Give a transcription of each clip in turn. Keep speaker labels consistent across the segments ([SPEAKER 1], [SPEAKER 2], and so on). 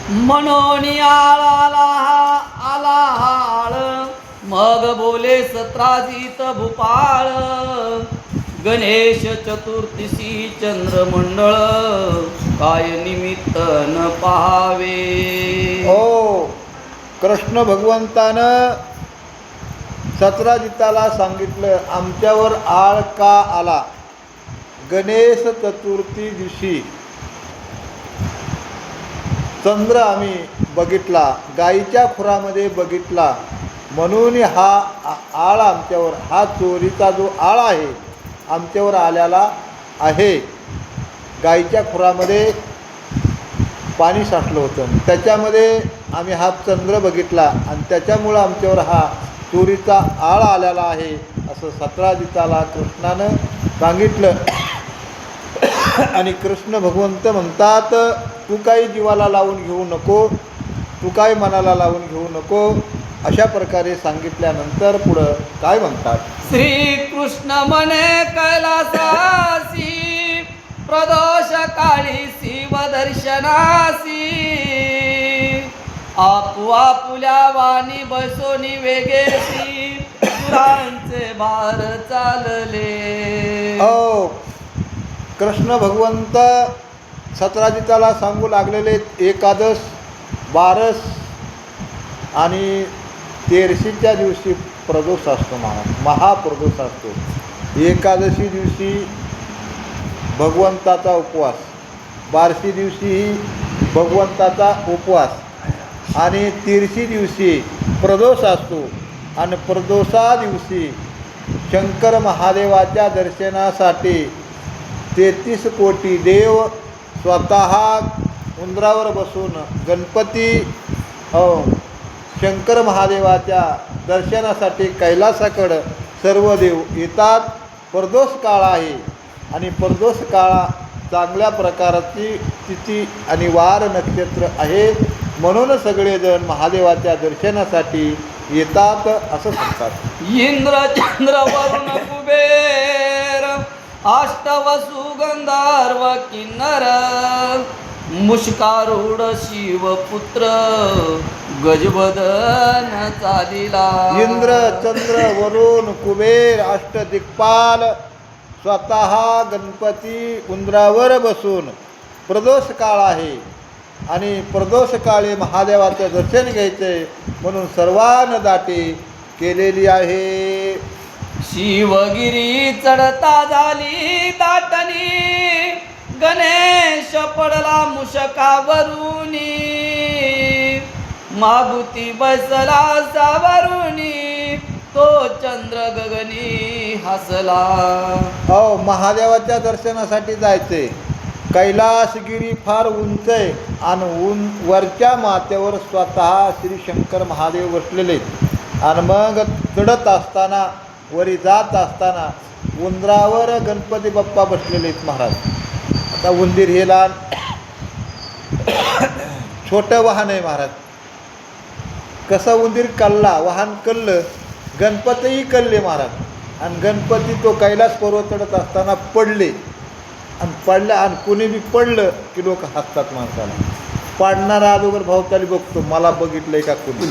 [SPEAKER 1] म्हणून आळाला आला हाळ, मग बोले सत्राजित भूपाळ. गणेश चतुर्थीसी चंद्रमंडळ, काय निमित्त न पाहावे.
[SPEAKER 2] हो, कृष्ण भगवंतानं सत्राजिताला सांगितलं, आमच्यावर आळ का आला. गणेश चतुर्थी दिवशी चंद्र आम्ही बघितला, गाईच्या खुरामध्ये बघितला, म्हणून हा आळ आमच्यावर, हा चोरीचा जो आळ आहे आमच्यावर आलेला आहे. गाईच्या खुरामध्ये पाणी साठलं होतं, त्याच्यामध्ये आम्ही हा चंद्र बघितला आणि त्याच्यामुळं आमच्यावर हा चोरीचा आळ आलेला आहे, असं सत्राजिताला कृष्णानं सांगितलं. आणि कृष्ण भगवंत म्हणतात, तू काही जीवाला लावून घेऊ नको, तू काय मनाला लावून घेऊ नको. अशा प्रकारे सांगितल्यानंतर पुढं काय म्हणतात.
[SPEAKER 1] श्रीकृष्ण म्हणे कैलासासी, प्रदोष काळी शिव दर्शनासी. आपू आपुल्या वाणी बसोनी वेगेसी, सुरांचे भार चालले.
[SPEAKER 2] हो, कृष्ण भगवंत सत्राजिताला सांगू लागलेले, एकादश, बारस आणि तेरशीच्या दिवशी प्रदोष असतो, महाप्रदोष असतो. एकादशी दिवशी भगवंताचा उपवास, बारशी दिवशी भगवंताचा उपवास आणि तिरशी दिवशी प्रदोष असतो. आणि प्रदोषा दिवशी शंकर महादेवाच्या दर्शनासाठी 33 कोटी देव स्वतः उंदरावर बसून गणपती शंकर महादेवाच्या दर्शनासाठी कैलासाकडं सर्व देव येतात. प्रदोष काळ आहे आणि प्रदोष काळा चांगल्या प्रकारची तिथी आणि वार नक्षत्र आहे, म्हणून सगळेजण महादेवाच्या दर्शनासाठी येतात असं सांगतात.
[SPEAKER 1] इंद्र चंद्र वरुण कुबेर, अष्टवसु गंधर्व किन्नर, मुष्कारूढ शिवपुत्र, गजबदन चालिला.
[SPEAKER 2] इंद्र चंद्र वरुण कुबेर अष्टदिक्पाल स्वतः गणपती उंदरावर बसून, प्रदोष काळ आहे आणि प्रदोष काळी महादेवाचं दर्शन घ्यायचंय म्हणून सर्वांना दाटी केलेली आहे.
[SPEAKER 1] शिवगिरी चढता झाली दाटणी, गणेश पडला मुशकावरुनी, मागुती बसला सावरुनी, तो चंद्र गगनी हसला.
[SPEAKER 2] हो, महादेवाच्या दर्शनासाठी जायचंय. कैलासगिरी फार उंच आहे आणि वरच्या माथ्यावर स्वतः श्री शंकर महादेव बसलेले. आणि मग चढत असताना, वरी जात असताना उंदरावर गणपती बाप्पा बसलेले आहेत महाराज. आता उंदीर हे लहान छोटं वाहन आहे महाराज. कसं उंदीर कल्ला, वाहन कल्लं, गणपतीही कल्ले महाराज. आणि गणपती तो कैलास पर्वत चढत असताना पडले आणि कुणी बी पडलं की लोक हसतात माणसाला. पाडणारा अगोदर भावताली बघतो, मला बघितलंय का कुणी.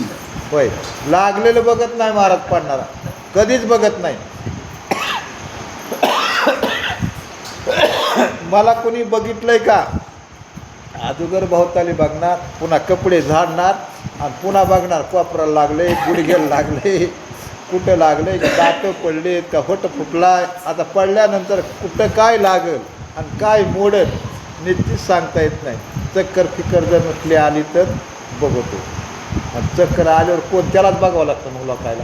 [SPEAKER 2] होय, लागलेलं बघत नाही महाराज, पाडणारा कधीच बघत नाही. मला कुणी बघितलंय का अगोदर भावताली बघणार, पुन्हा कपडे झाडणार आणि पुन्हा बघणार, कोपराला लागले, गुडघ्याला लागले, कुठं लागले, दात पडले का, होट फुटलाय. आता पडल्यानंतर कुठं काय लागल आणि काय मोडल निश्चित सांगता येत नाही. चक्कर फिकर जर नसली आली तर बघतो, आणि चक्कर आल्यावर कोणत्यालाच बघावं लागतं. मग लोकायला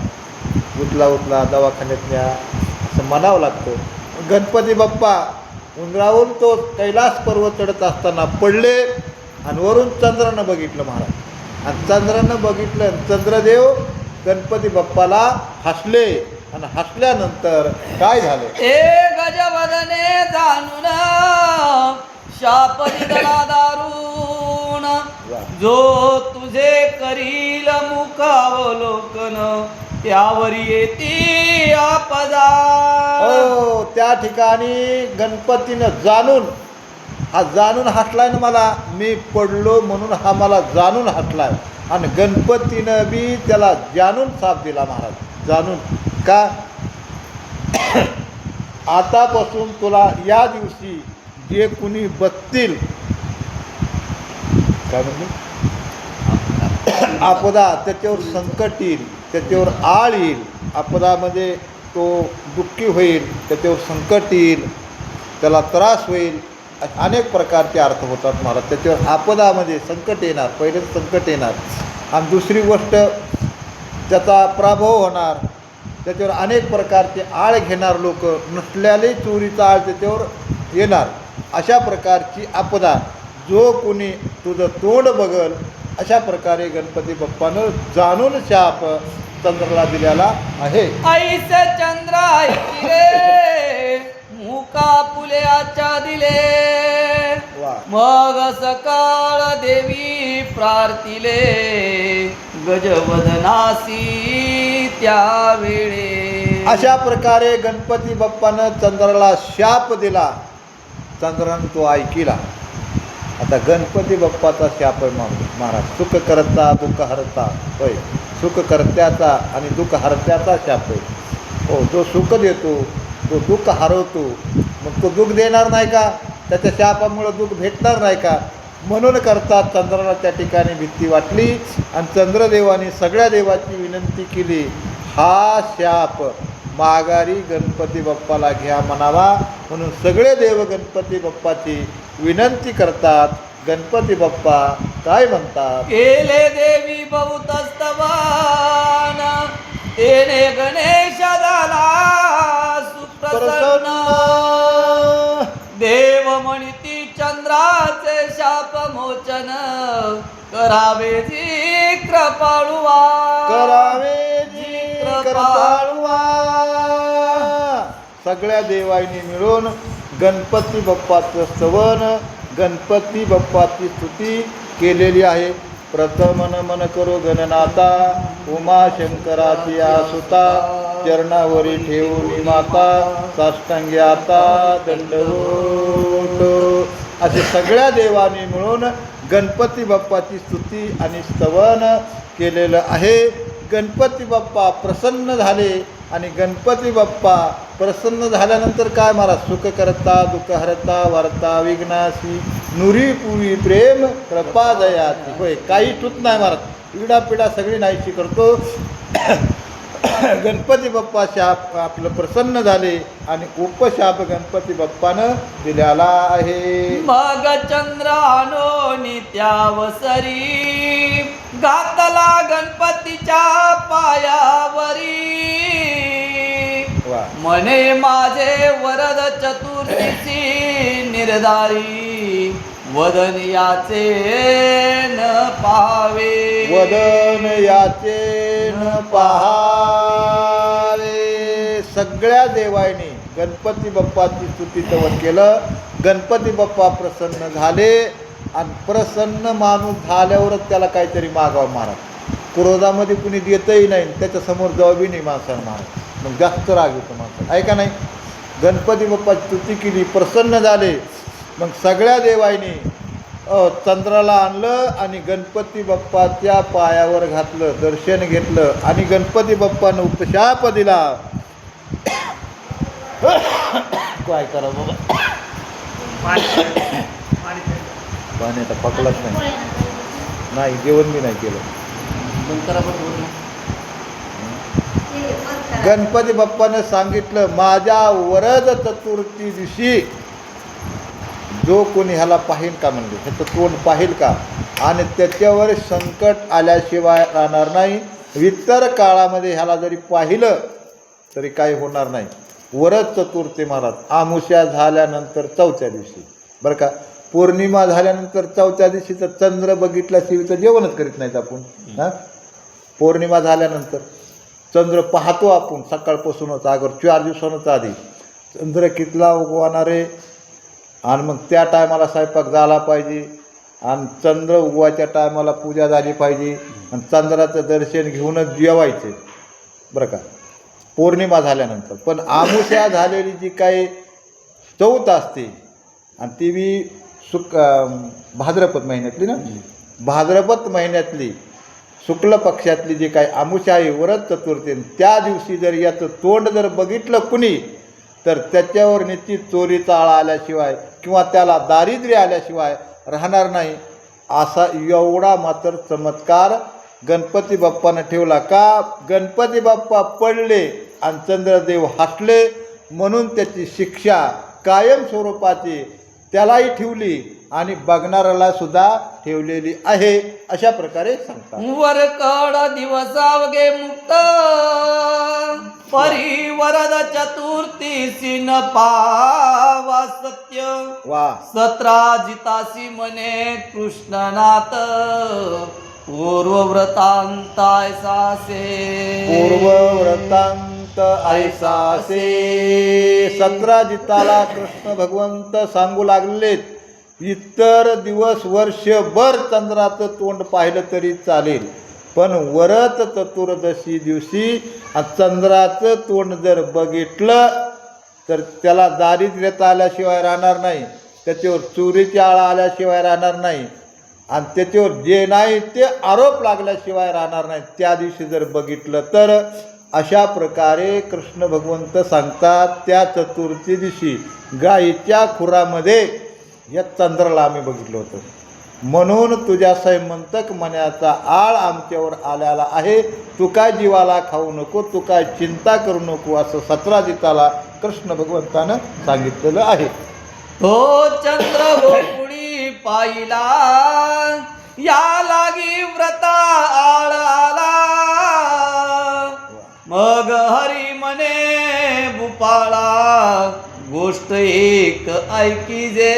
[SPEAKER 2] उचला दवाखान्यात न्या असं म्हणावं लागतं. गणपती बाप्पा उंदरावरून तो कैलास पर्वत चढत असताना पडले आणि वरून चंद्रानं बघितलं महाराज. आणि चंद्रानं बघितलं, चंद्रदेव गणपती बाप्पाला हसले आणि हसल्यानंतर काय झालं.
[SPEAKER 1] गजवदने जाणून शाप दिला दारुण, जो तुझे करील मुखावलोकन, त्यावर येती आपदा.
[SPEAKER 2] हो, त्या ठिकाणी गणपतीनं जाणून हा जाणून हटलाय ना मला, मी पडलो म्हणून हा मला जाणून हटलाय. आणि गणपतीनं बी त्याला जाणून साथ दिला महाराज. जाणून का, आतापासून तुला या दिवशी जे कुणी बघतील, काय म्हणजे आपदा, त्याच्यावर संकट येईल, त्याच्यावर आळ येईल. आपदामध्ये तो दुःखी होईल, त्याच्यावर संकट येईल, त्याला त्रास होईल, अनेक प्रकारचे अर्थ होतात महाराज. त्याच्यावर आपदामध्ये संकट येणार, पहिलेच संकट येणार. आणि दुसरी गोष्ट, त्याचा प्रभाव होणार, त्याच्यावर अनेक प्रकारचे आळ घेणार लोक, नसल्याने चोरीचा आळ त्याच्यावर येणार. अशा प्रकारची आपदा जो कोणी तुझं तोंड बघल, अशा प्रकारे गणपती बाप्पानं जाणून शाप चंद्राला दिलेला आहे.
[SPEAKER 1] ऐसे चंद्र ऐकिले मुका फुल्याच्या दिले,
[SPEAKER 2] वा.
[SPEAKER 1] मग सकाळ देवी प्रार्थिले गजवदनासी त्यावेळे.
[SPEAKER 2] अशा प्रकारे गणपती बाप्पानं चंद्राला शाप दिला, चंद्रानं तो ऐकिला. आता गणपती बाप्पाचा शाप आहे महाराज. सुख करता दुःख हरता, होय, सुख करत्याचा आणि दुःख हरत्याचा शाप आहे. हो, जो सुख देतो तो दुःख हरवतो, मग तो दुःख देणार नाही का? त्याच्या शापामुळं दुःख भेटणार नाही का? म्हणून करता चंद्राला त्या ठिकाणी भीती वाटली आणि चंद्रदेवाने सगळ्या देवाची विनंती केली, हा शाप माघारी गणपती बाप्पाला घ्या म्हणावा. म्हणून सगळे देव गणपती बाप्पाची विनंती करतात. गणपती बाप्पा काय म्हणतात?
[SPEAKER 1] केले देवी बहुत स्तवन, तेने गणेश झाला सुप्रसन्न. देव म्हणती चंद्राचे शाप मोचन, करावे जी कृपाळुवा,
[SPEAKER 2] करावे जी कृपाळुवा. सगळ्या देवांनी मिळून गणपती बाप्पाचं स्तवन, गणपती बाप्पाची स्तुती केलेली आहे. प्रथम नमन करो गणनाथा, उमा शंकराची आसुता, चरणावरी ठेवून माता, साष्टांगी आता दंडवत. असे सगळ्या देवांनी मिळून गणपती बाप्पाची स्तुती आणि स्तवन केलेलं आहे. गणपती बाप्पा प्रसन्न झाले आणि गणपती बाप्पा प्रसन्न झाल्यानंतर काय महाराज? सुख करता दुःख हरता वार्ता विघ्नासी, नुरी पुरी प्रेम कृपा दयाची. होय, काही तूच नाही महाराज, पिढा सगळी नाहीशी करतो. गणपती बाप्पा शाप आपलं प्रसन्न झाले आणि उपशाप गणपती बाप्पानं दिलेला आहे.
[SPEAKER 1] मग चंद्र आणोनी त्यावसरी, घातला गणपतीच्या पायावरी.
[SPEAKER 2] वा.
[SPEAKER 1] म्हणे माझे वरद चतुर्थीची निर्धारी, वदन याचे न पाहावे,
[SPEAKER 2] वदन याचे न पहावे. सगळ्या देवांनी गणपती बाप्पाची स्तुती तवन केलं. गणपती बाप्पा प्रसन्न झाले आणि प्रसन्न माणूस झाल्यावरच त्याला काहीतरी मागावं महाराज. क्रोधामध्ये कुणी देतही नाही, त्याच्यासमोर जबाबी नाही माणसानं महाराज, मग जास्त राग येतो माणसाला, आहे का नाही? गणपती बाप्पाची स्तुती केली, प्रसन्न झाले. मग सगळ्या देवांनी चंद्राला आणलं आणि गणपती बाप्पाच्या पायावर घातलं, दर्शन घेतलं आणि गणपती बाप्पानं उपशाप दिला. काय करा बाबा, पाणी आता पकलत नाही, जेवण मी नाही केलं. गणपती बाप्पानं सांगितलं, माझ्या वरद चतुर्थी दिवशी जो कोणी ह्याला पाहिल का, म्हणजे ह्याचं तोंड पाहिल का आणि त्याच्यावर संकट आल्याशिवाय राहणार नाही. इतर काळामध्ये ह्याला जरी पाहिलं तरी काही होणार नाही. वरद चतुर्थी महाराज आमुष्या झाल्यानंतर चौथ्या दिवशी, बरं का, पौर्णिमा झाल्यानंतर चौथ्या दिवशी तर चंद्र बघितल्याशिवाय तर जेवणच करीत नाहीत आपण. हां, पौर्णिमा झाल्यानंतर चंद्र पाहतो आपण सकाळपासूनच, अगोदर 4 दिवसांच आधी चंद्र कितला उगवणार आहे आणि मग त्या टायमाला स्वयंपाक झाला पाहिजे आणि चंद्र उगवायच्या टायमाला पूजा झाली पाहिजे आणि चंद्राचं दर्शन घेऊनच जेवायचे, बरं का, पौर्णिमा झाल्यानंतर. पण आमुष्या झालेली जी काही चौथ असते आणि ती बी भाद्रपद महिन्यातली ना, भाद्रपद महिन्यातली शुक्ल पक्षातली जी काही आमुषा आहे वरद चतुर्थी, त्या दिवशी जर याचं तोंड जर बघितलं कुणी तर त्याच्यावर निश्चित चोरीचा आळा आल्याशिवाय किंवा त्याला दारिद्र्य आल्याशिवाय राहणार नाही. असा एवढा मात्र चमत्कार गणपती बाप्पानं ठेवला. का? गणपती बाप्पा पडले आणि चंद्रदेव हसले म्हणून त्याची शिक्षा कायम स्वरूपाची त्यालाही ठेवली आणि बघणाऱ्याला सुद्धा ठेवलेली आहे. अशा प्रकारे सांगतात.
[SPEAKER 1] वरकड दिवसावगे मुक्त परिवरद चतुर्थीसी न पावा सत्य.
[SPEAKER 2] वा.
[SPEAKER 1] 17 जितासी म्हणे कृष्णनाथ पूर्वव्रतांत ऐसासे.
[SPEAKER 2] पूर्वव्रतांत ऐसासे. 17 जिताला कृष्ण भगवंत सांगू लागलेत. इतर दिवस वर्षभर चंद्राचं तोंड पाहिलं तरी चालेल, पण वरद चतुर्दशी दिवशी चंद्राचं तोंड जर बघितलं तर त्याला दारिद्र्यता आल्याशिवाय राहणार नाही, त्याच्यावर चोरीची आळा आल्याशिवाय राहणार नाही आणि त्याच्यावर जे नाही ते आरोप लागल्याशिवाय राहणार नाही. त्या दिवशी जर बघितलं तर अशा प्रकारे कृष्ण भगवंत सांगतात. त्या चतुर्थी दिवशी गायीच्या खुरामध्ये या चंद्राला आम्ही बघितलं होतं, म्हणून तुझ्या सैमंतक मनाचा आळ आमच्यावर आलेला आहे. तू काय जीवाला खाऊ नको, तू काय चिंता करू नको, असं 17 जिताला कृष्ण भगवंतानं सांगितलेलं आहे.
[SPEAKER 1] तो चंद्र गोकुळी पाहिला या लागी व्रता आळ आला. मग हरी म्हणे भूपाळा गोष्ट एक ऐकी जे.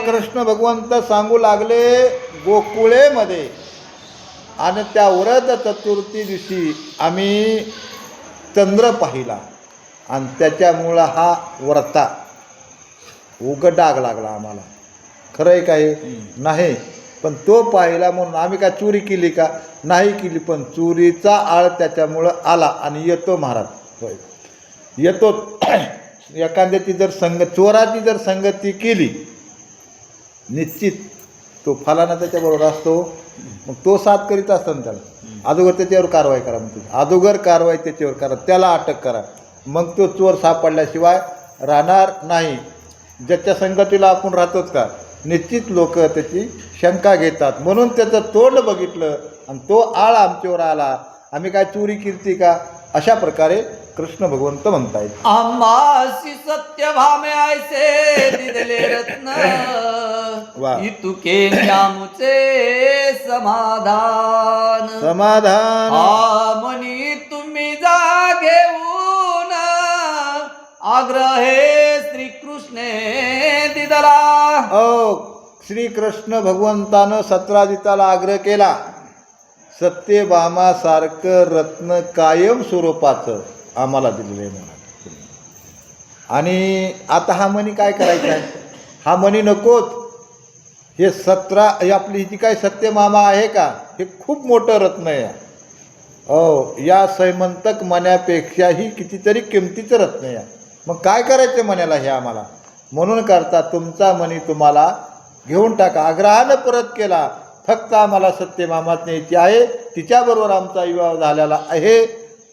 [SPEAKER 2] कृष्ण भगवंत सांगू लागले गोकुळेमध्ये आणि त्या वरद चतुर्थी दिवशी आम्ही चंद्र पाहिला आणि त्याच्यामुळं हा व्रता डाग लागला आम्हाला. खरं आहे काय? नाही, पण तो पाहिला म्हणून आम्ही काय चोरी केली का? नाही केली, पण चोरीचा आळ त्याच्यामुळं आला. आणि येतो महाराज, होय येतो. एखाद्याची जर चोराची जर संगती केली निश्चित तो फलाना त्याच्याबरोबर असतो, मग तो साथ करीत असतो ना त्याला. अगोदर त्याच्यावर कारवाई करा, म्हणतो अगोदर कारवाई त्याच्यावर करा, त्याला अटक करा, मग तो चोर सापडल्याशिवाय राहणार नाही. ज्याच्या संगतीला आपण राहतोच का निश्चित लोक त्याची शंका घेतात. म्हणून त्याचं तोंड बघितलं आणि तो आळ आमच्यावर आला, आम्ही काय चोरी केली का? अशा प्रकारे कृष्ण भगवंत म्हणतायत.
[SPEAKER 1] आम्हासी सत्य भामे ऐसे दिदले रत्न इतुके न्यामुचे समाधान.
[SPEAKER 2] समाधान
[SPEAKER 1] मनी तुम्ही जा घेऊन आग्रहे श्रीकृष्णे दिदला.
[SPEAKER 2] श्रीकृष्ण भगवंतानं 17 जिताला आग्रह केला, सत्यभामासारखं रत्न कायम स्वरूपाचं आम्हाला दिलेलं आहे म्हणा. आणि आता हा मणी काय करायचा आहे? हा मणी नकोत. हे 17 हे आपली जी काय सत्यभामा आहे का, हे खूप मोठं रत्न आहे. या सैमंतक मण्यापेक्षाही कितीतरी किमतीचं रत्न आहे. मग काय करायचं मण्याला हे आम्हाला? म्हणून करता तुमचा मणी तुम्हाला घेऊन टाका. आग्रहानं परत केला, फक्त आम्हाला सत्यभामाच न्यायची आहे, तिच्याबरोबर आमचा विवाह झालेला आहे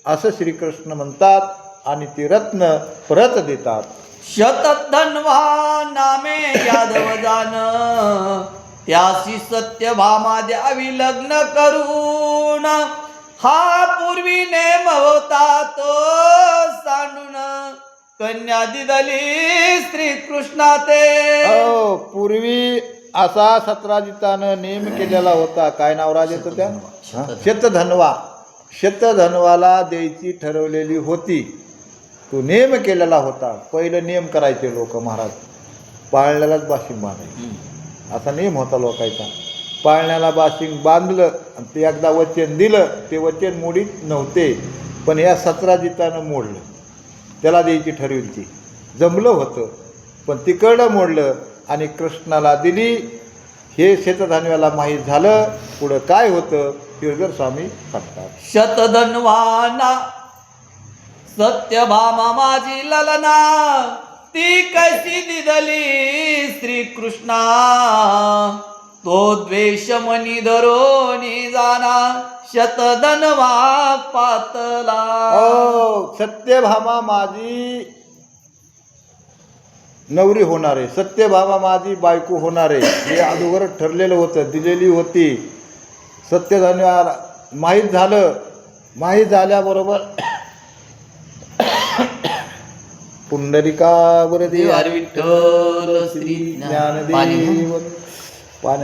[SPEAKER 2] असं श्रीकृष्ण म्हणतात आणि ती रत्न परत देतात.
[SPEAKER 1] शतधन्वा नामे यादव जान त्याशी सत्यभामा द्यावी लग्न करून. हा पूर्वी नेम होता तो सांडून कन्या दिदली श्रीकृष्णा ते.
[SPEAKER 2] पूर्वी असा 17 जितानं नेम केलेला होता. काय नाव राज येतं त्या? शतधन्वा. शतधन्वाला द्यायची ठरवलेली होती, तो नेम केलेला होता. पहिलं नेम करायचे लोक महाराज, पाळण्यालाच बाशिंग बांधायचे असा नेम होता लोकांचा. पाळण्याला बाशिंग बांधलं आणि ते एकदा वचन दिलं, ते वचन मोडीत नव्हते, पण या 17 जितानं मोडलं. त्याला द्यायची ठरवली ती, जमलं होतं, पण तिकडं मोडलं आणि कृष्णाला दिली. हे शतधन्वाला माहीत झालं. पुढं काय होतं हे जर स्वामी सांगतात.
[SPEAKER 1] शतधन्वाना सत्यभामा माझी ललना ती कशी दिदली श्रीकृष्णा तो द्वेष मनी धरोनी जाना शतधनवा पातला.
[SPEAKER 2] ओ सत्यभामा माझी नवरी होणार आहे, सत्यभामा माझी बायको होणार आहे, हे अगोदर ठरलेलं होतं, दिलेली होती. सत्यधन्य माहीत झालं, माहीत झाल्याबरोबर पुंडलिकावर
[SPEAKER 1] विठ्ठल श्री
[SPEAKER 2] ज्ञानदेव